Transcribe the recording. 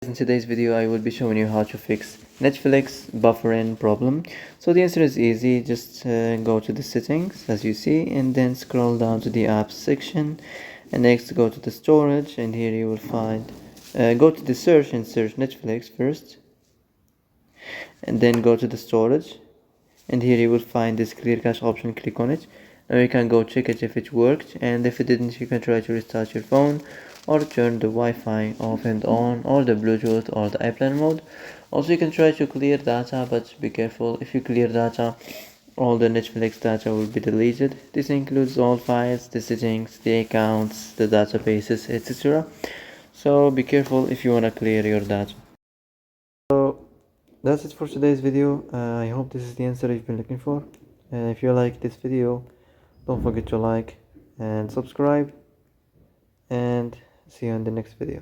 In today's video I will be showing you how to fix Netflix buffering problem. So the answer is easy. Just go to the settings as you see, and then scroll down to the apps section, and next go to the storage, and here you will find go to the search and search Netflix first, and then go to the storage, and here you will find this clear cache option. Click on it. Now you can go check it if it worked, and if it didn't you can try to restart your phone or turn the Wi-Fi off and on, or the Bluetooth or the airplane mode. Also you can try to clear data, but be careful. If you clear data, all the Netflix data will be deleted. This includes all files, the settings, the accounts, the databases, etc. So be careful if you want to clear your data. So that's it for today's video. I hope this is the answer you've been looking for. If you like this video, don't forget to like and subscribe, and see you in the next video.